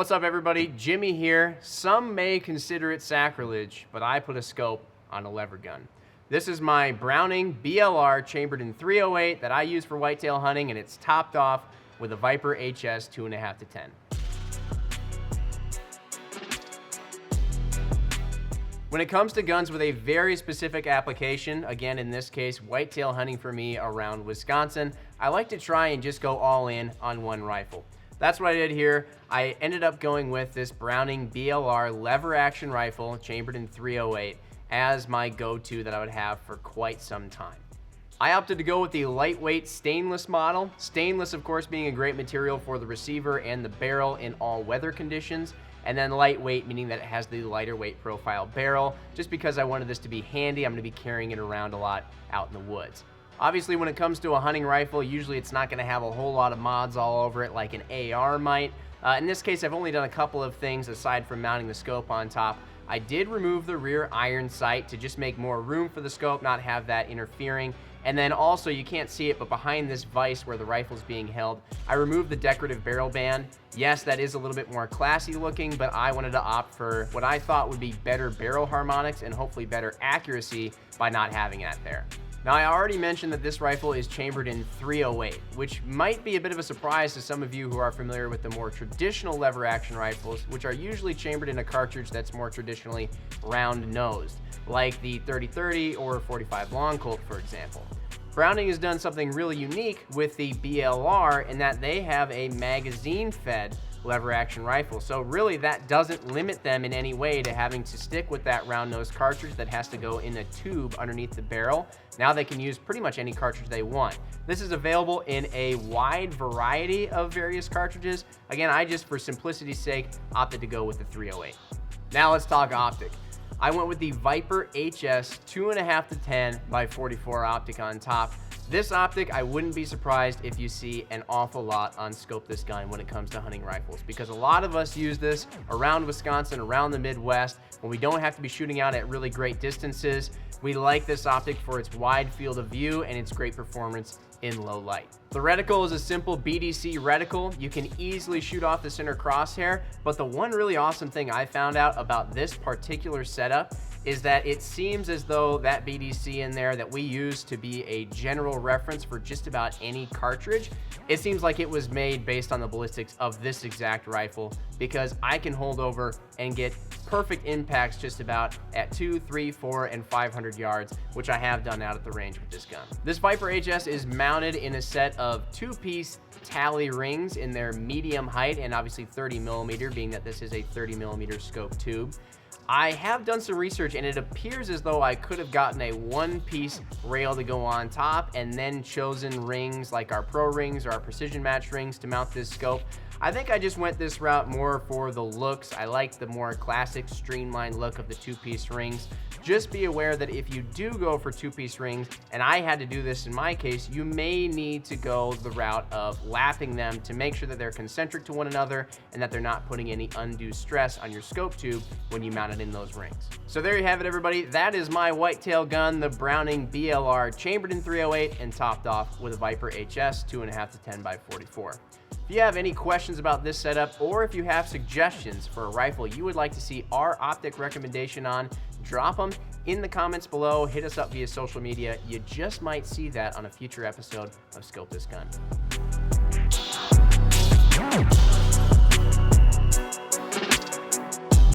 What's up everybody, Jimmy here. Some may consider it sacrilege, but I put a scope on a lever gun. This is my Browning BLR chambered in .308 that I use for whitetail hunting, and it's topped off with a Viper HS 2.5 to 10. When it comes to guns with a very specific application, again in this case whitetail hunting for me around Wisconsin, I like to try and just go all in on one rifle. That's what I did here. I ended up going with this Browning BLR lever action rifle chambered in .308 as my go-to that I would have for quite some time. I opted to go with the lightweight stainless model. Stainless, of course, being a great material for the receiver and the barrel in all weather conditions. And then lightweight, meaning that it has the lighter weight profile barrel, just because I wanted this to be handy. I'm gonna be carrying it around a lot out in the woods. Obviously, when it comes to a hunting rifle, usually it's not gonna have a whole lot of mods all over it like an AR might. In this case, I've only done a couple of things aside from mounting the scope on top. I did remove the rear iron sight to just make more room for the scope, not have that interfering. And then also, you can't see it, but behind this vise where the rifle's being held, I removed the decorative barrel band. Yes, that is a little bit more classy looking, but I wanted to opt for what I thought would be better barrel harmonics and hopefully better accuracy by not having that there. Now, I already mentioned that this rifle is chambered in .308, which might be a bit of a surprise to some of you who are familiar with the more traditional lever action rifles, which are usually chambered in a cartridge that's more traditionally round-nosed, like the 30-30 or 45 Long Colt, for example. Browning has done something really unique with the BLR in that they have a magazine-fed lever action rifle. So really that doesn't limit them in any way to having to stick with that round nose cartridge that has to go in a tube underneath the barrel. Now they can use pretty much any cartridge they want. This is available in a wide variety of various cartridges. Again, I just, for simplicity's sake, opted to go with the .308. Now let's talk optic. I went with the Viper HS 2.5 to 10 by 44 optic on top. This optic, I wouldn't be surprised if you see an awful lot on Scope This Gun when it comes to hunting rifles, because a lot of us use this around Wisconsin, around the Midwest, when we don't have to be shooting out at really great distances. We like this optic for its wide field of view and its great performance in low light. The reticle is a simple BDC reticle. You can easily shoot off the center crosshair, but the one really awesome thing I found out about this particular setup is that it seems as though that BDC in there that we use to be a general reference for just about any cartridge, it seems like it was made based on the ballistics of this exact rifle, because I can hold over and get perfect impacts just about at 2, 3, 4, and 500 yards, which I have done out at the range with this gun. This Viper HS is mounted in a set of 2-piece Talley rings in their medium height and obviously 30mm, being that this is a 30mm scope tube. I have done some research and it appears as though I could have gotten a 1-piece rail to go on top and then chosen rings like our Pro rings or our Precision Match rings to mount this scope. I think I just went this route more for the looks. I like the more classic streamlined look of the 2-piece rings. Just be aware that if you do go for 2-piece rings, and I had to do this in my case, you may need to go the route of lapping them to make sure that they're concentric to one another and that they're not putting any undue stress on your scope tube when you mount it in those rings. So there you have it, everybody. That is my whitetail gun, the Browning BLR, chambered in .308 and topped off with a Viper HS 2.5 to 10 by 44. If you have any questions about this setup, or if you have suggestions for a rifle you would like to see our optic recommendation on, drop them in the comments below. Hit us up via social media. You just might see that on a future episode of Scope This Gun.